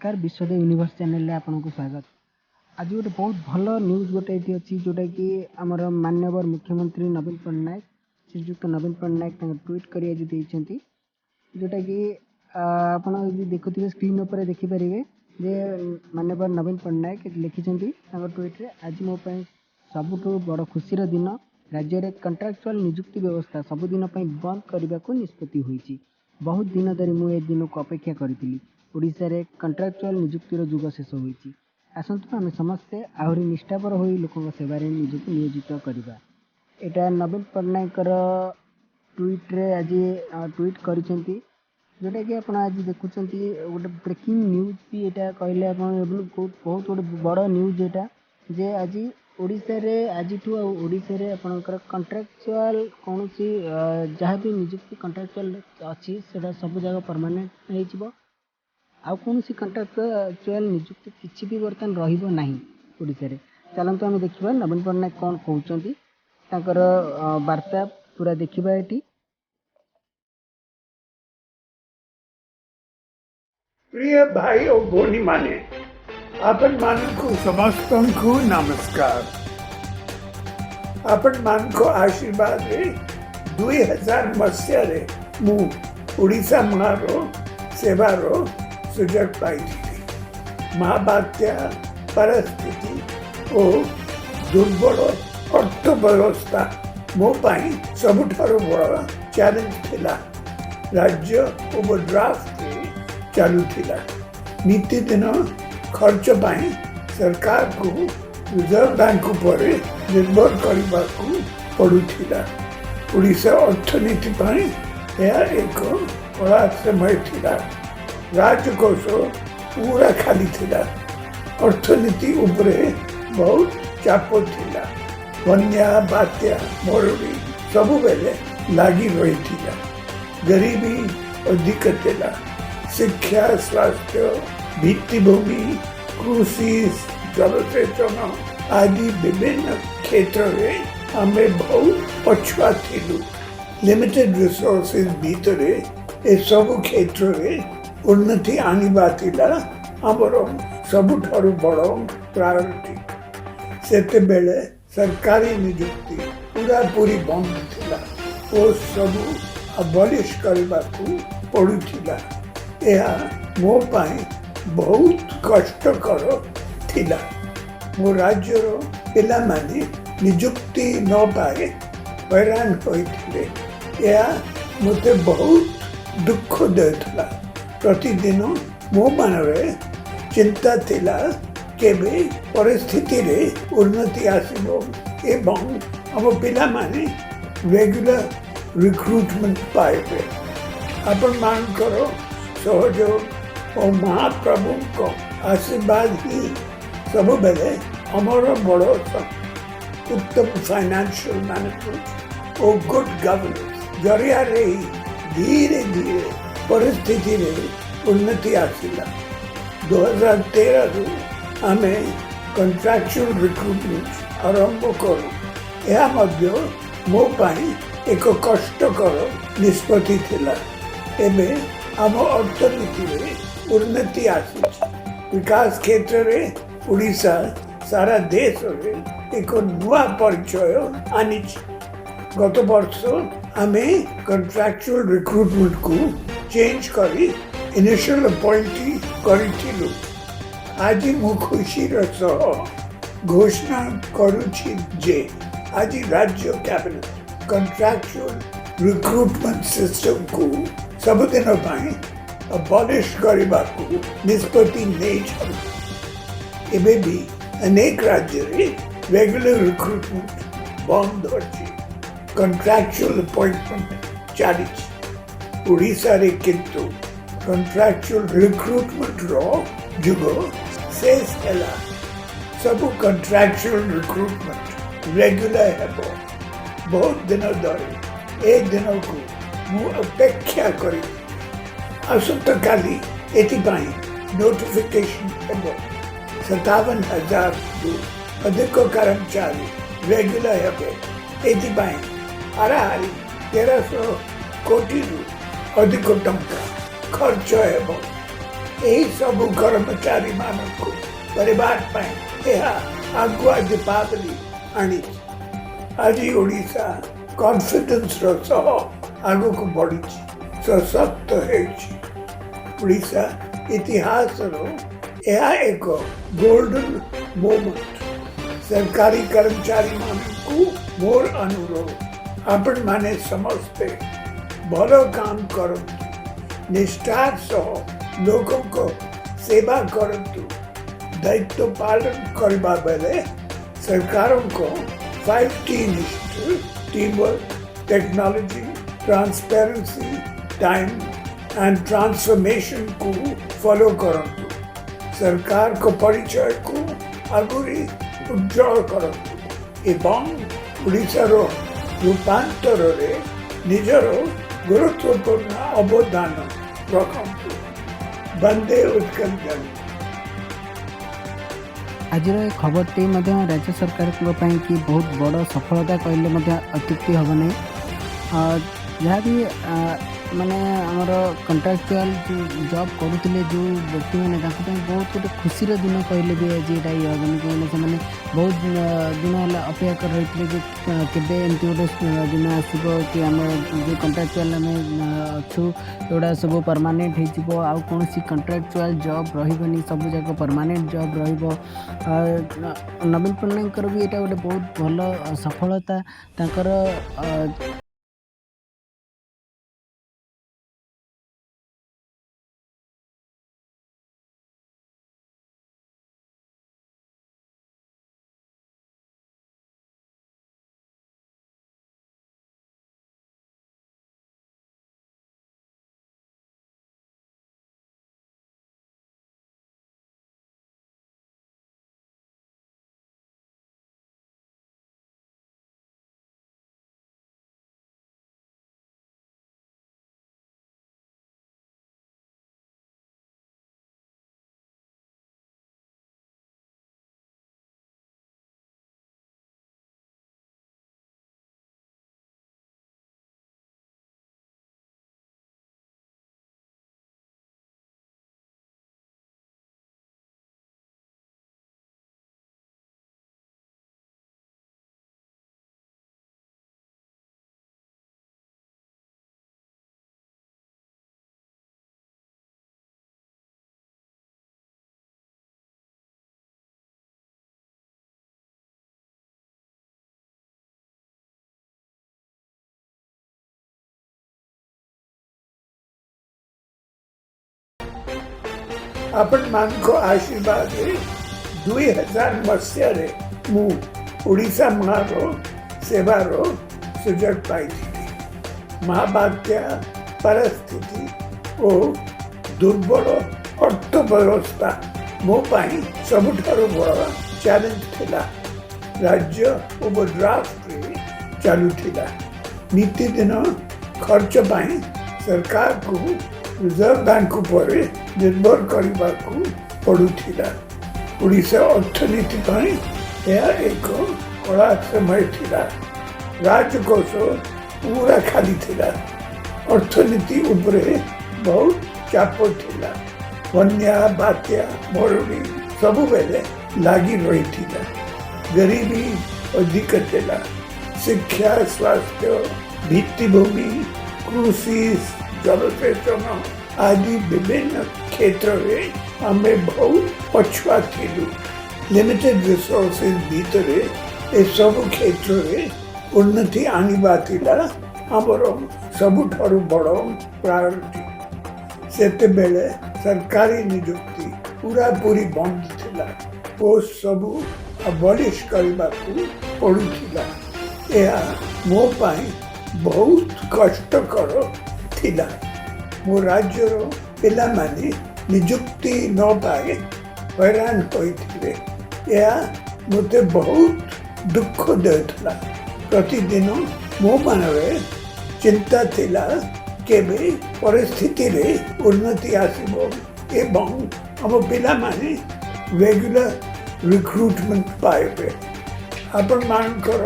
नमस्कार Vishwadev universe channel रे आपन को स्वागत। आज गोटे बहुत भल न्यूज गोटे ये अच्छी जोटा कि आमर माननीय मुख्यमंत्री नवीन पट्टनायक श्रीजुक्त नवीन पट्टनायक ट्वीट कर जोटा कि आपड़ देखुए स्क्रीन पर देखिपारे जे माननीय नवीन पट्टनायक लिखिं ट्वीट रे आज मो सबुठ बड़ खुशी दिन राज्य में कंट्राक्चुअल निजुक्ति व्यवस्था सबुदिन बंद करने को निष्पत्ति होती। बहुत दिन धरी मुझे दिन को अपेक्षा करी ओडिशा रे कंट्राक्चुअल निजुक्तिर जुग शेष होती। आसतु आम समस्ते आहरी निष्ठापर हो लोकों सेवार निजक नियोजित करवा। यहाँ नवीन पट्टनायक ट्वीट रे आज ट्वीट कर जोटा कि आप आज देखुं गोटे ब्रेकिंग न्यूज भी यहाँ कहले बहुत गोटे बड़ न्यूज यहाँ जे आज ओडिशा रे आज ओडिशा रे आपणकर कंट्राक्चुअल कौन सी जहाँ भी निजुक्ति कंट्राक्चुअल अच्छी से सब जगह परमानेंट हो कौन सी कंट्राक्चुअल निजुक्ति किसी भी बर्तमान रहा ओडिशा रे। चलतु आम देखा नवीन पट्टनायक कौन कहते वार्ता पूरा देखा। ये प्रिय भाई और भौणी माने आपण मानक समस्त को नमस्कार। आपण मानक आशीर्वाद रे 2000 मसीह रे मु ओडिशा मारो सेवारो सुजग पाई महाबात्या परिस्थिति और दुर्बल अर्थव्यवस्था मो पाई सबुठारो बड़ चैलेंज थिला। राज्य ओवरड्राफ्ट चालू थिला। नीतिदिन खर्च पाई सरकार को रिजर्व बैंक पर निर्भर करने को पड़ुथिला। ओडिशा अर्थनीति पाई यह एक कड़ा समय थिला। राजकोष पूरा खाली थिला। अर्थनीति उपरे बहुत चाप थिला। बन्या बात्या मरुड़ी सबु बेले लागी रही थिला। गरीबी अधिक थिला। शिक्षा स्वास्थ्य भित्तिभूमि कृषि जलसेचन आदि विभिन्न क्षेत्र में हमें बहुत पछुआ थिलु। लिमिटेड रिसोर्सेस भीतर ए सब क्षेत्र में उन्नति आनिबा थिला हमर सबुठारु बड़ प्रायोरिटी। सेते बेले सरकारी नियुक्ति पूरा पूरी बंद थिला। ओ सब अबॉलिश करबाकू पड़ुथिला। यह मो पाई बहुत कष्टकर थिला। मो राज्यर पिला माने नियुक्ति न पाए हैरान होइथिले। यह मते बहुत दुख देथला। प्रतिदिन मो मनरे चिंता थिला केबे परिस्थिति रे उन्नति आसिबो एवं हम पिला माने रेगुलर रिक्रूटमेंट पाइबे। आपण मान करो सहयोग और महाप्रभु को आशीर्वाद ही सब बेले अमर बड़ उत्तम फाइनेंशियल मैनेजमेंट और गुड गवर्नेंस जरिया रे धीरे धीरे परिस्थिति रे उन्नति आसिला। 2013 रु आमे कंट्राक्चुअल रिक्रूटमेंट आरंभ करू। यह मध्य मो पाई एक कष्टकर निष्पत्ति थिला। एबे आम अर्थनीति में उन्नति आसी। विकास क्षेत्र में ओडिशा सारा देश में एक नुआ परिचय आनी। गत वर्ष आमे कंट्राक्चुअल रिक्रूटमेंट को चेंज करी इनिशियल अपॉइंटी करिथिलु। आज मु खुशी सह घोषणा करूछि जे आज राज्य कैबिनेट कंट्राक्चुअल रिक्रूटमेंट सिस्टम को सबुदिन अबॉलिश करने को निष्पत्ति नहीं। एबे भी अनेक राज्य में रेगुलर रिक्रूटमेंट बंद अच्छी। कंट्राक्चुअल अपॉइंटमेंट चली। ओडिशा रे किंतु कंट्राक्चुअल रिक्रूटमेंट रो जुग शेष हैला। सब कंट्राक्चुअल रिक्रूटमेंट रेगुलर हेबो। बहुत दिन धरी एक दिन को मु अपेक्षा करी। असंता काली एथिपाई नोटिफिकेशन हेबो। 57,000 अधिक कर्मचारी रेगुलर हेबे। एथिपाई हाराहारी 1300 कोटी रु अधिक टंका खर्च हेबो। यही सब कर्मचारी मानक परिवार आगुआ दीपावली आनी आज ओडिशा कॉन्फिडेंस सह आग को बढ़ी सशक्त ओडिशा इतिहास यह एक गोल्डन मोमेंट। सरकारी कर्मचारी मानू मोर अनुरोध आपण माने समस्ते भल काम करतु निष्ठार सह लोकों को सेवा करतु दायित्व पालन करबा बेले सरकारों को 5T initiative team work technology transparency time and transformation को फॉलो करतु सरकार को परिचय को आगुरी उज्जवल करतु एवं ओडिशार रूपांतर रे निजर गुरुत्वपूर्ण अवदान रखतु। वंदे उत्कल जन। आज खबरटी राज्य सरकार कि बहुत बड़ सफलता कहले अत्युक्ति हम नहीं। जहाँ भी माने आमर कंट्राक्चुअल जॉब करुले जो व्यक्ति मैंने बहुत गोटे खुशी दिन कहले भी आज यहाँ हेनी कहीं बहुत दिन है अपेक्षा कर रही है कि एमती गोटे दिन आसो कि आम जो कंट्राक्चुअल आम अच्छु एगुड़ा सब परमानेंट हो कौन कंट्राक्चुअल जॉब रही सब जाक परमानेंट जॉब नवीन पट्टनायक भी यहाँ गोटे बहुत भल सफलता तांकर आपण मान को आशीर्वाद 2000 मसीह मु ओडिशा मारो सेवारो सुजग पाई महाबात्या परिस्थिति और दुर्बल अर्थव्यवस्था मो पाई सबुठारु बड़ चैलेंज थिला। राज्य ओवरड्राफ्ट चलुथिला नीति दिन खर्च पाई सरकार को रिजर्व बैंक पर निर्भर करने को पड़ुथिला। ओडिशा अर्थनीति पाई यह एक कड़ा समय थिला। राजकोष पूरा खाली थिला। अर्थनीति उपरे बहुत चाप थिला। बन्या बात्या मरुड़ी सबु बेले लागी रही थिला। गरीबी अधिक थिला। शिक्षा स्वास्थ्य भित्तिभूमि कृषि जलसेचन आदि विभिन्न क्षेत्र में आमे बहुत पछुआ थिलु। लिमिटेड रिसोर्सेस भीतर ए सब क्षेत्र में उन्नति आनिबा थिला हमर सबुठारु बड़ प्रायोरिटी। सेते बेले सरकारी नियुक्ति पूरा पूरी बंद थिला। पोस्ट सबु अबॉलिश करबा को पड़ुथिला। यह मो पाई बहुत कष्टकर थिला। मो राज्यर पिला माने नियुक्ति न पाए हैरान होइथिले। यह मते बहुत दुख देउथला। प्रतिदिन मो मनरे चिंता थिला केबे परिस्थिति रे उन्नति आसीबो एवं हम पिला माने रेगुलर रिक्रूटमेंट पाइबे। आपण मानकर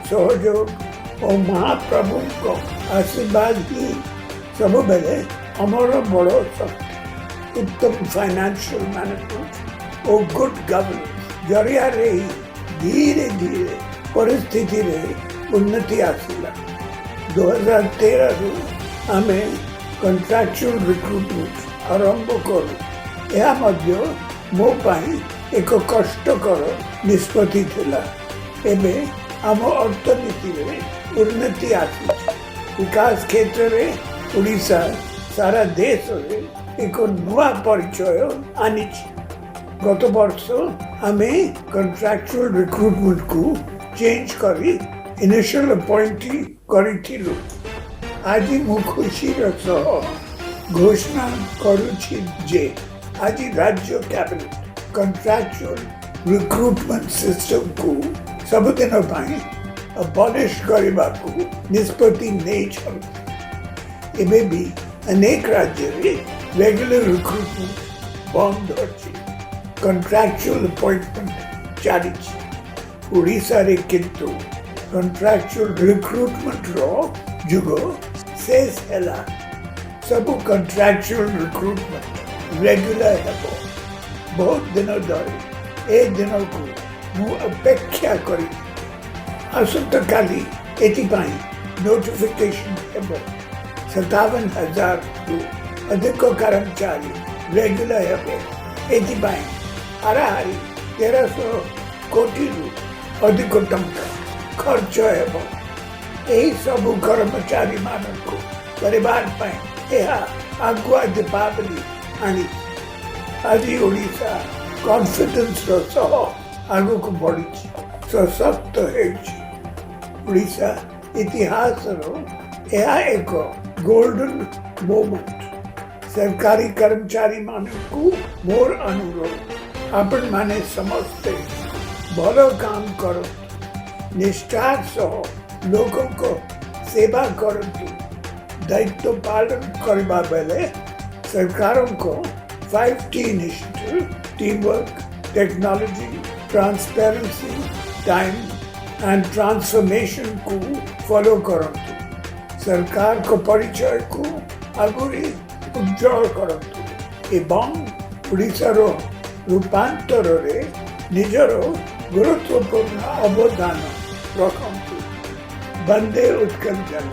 सहयोग और महाप्रभु को आशीर्वाद ही सब बेले अमर बड़ शक्ति। उत्तम फाइनेंशियल मैनेजमेंट और गुड गवर्नेंस जरिया रे धीरे धीरे परिस्थिति रे उन्नति आसिला 2013 रु आमे कंट्राक्चुअल रिक्रुटमेंट आरंभ करू यह मध्य मो पाई एक कष्टकर निष्पत्ति थिला एबे आम अर्थनीति रे उन्नति आसी विकास क्षेत्र रे ओडिशा सारा देश रे एक नुआ परिचय आनी गत वर्ष आमे कंट्राक्चुअल रिक्रुटमेंट को चेंज करी इनिशियल अपॉइंटी करिथिलु आज मु खुशी सह घोषणा करुछि जे आज राज्य कैबिनेट कंट्राक्चुअल रिक्रुटमेंट सिस्टम को सबुदिन पाई अबॉलिश करने को निष्पत्ति नहीं एबे भी अनेक राज्य में रेगुलर रिक्रुटमेंट बंद अच्छी कंट्राक्चुअल अपॉइंटमेंट चली ओडिशा रे किंतु कंट्राक्चुअल रिक्रुटमेंट रो जुग शेष हैला सब कंट्राक्चुअल रिक्रुटमेंट रेगुलर हेबो बहुत दिन धरी ए दिन को मु अपेक्षा करी असंत काली एथिपाई नोटिफिकेशन हेबो 57,000 रु अधिक कर्मचारी रेगुलर हेबे एथिपाई हाराहारी 1300 कोटी रु अधिक टंका खर्च हेबो एही सब कर्मचारी मानक परिवार पाई यह आगुआ दीपावली आनी आज ओडिशा कॉन्फिडेंस सह आगु को बढ़ी सशक्त ओडिशा इतिहास यह एक गोल्डन मोमेंट सरकारी कर्मचारी मानक मोर अनुरोध आपण माने समझते भल काम करो निष्ठार सह लोकों को सेवा करतु दायित्व पालन करबा बेले सरकारों को 5T initiative, teamwork, technology, transparency, time and transformation को फॉलो करंतु सरकार को परिचय को आगुरी उज्जवल करंतु एवं ओडिशा रो रूपांतर रे निजर गुरुत्वपूर्ण अवदान रखंतु वंदे उत्कल जन।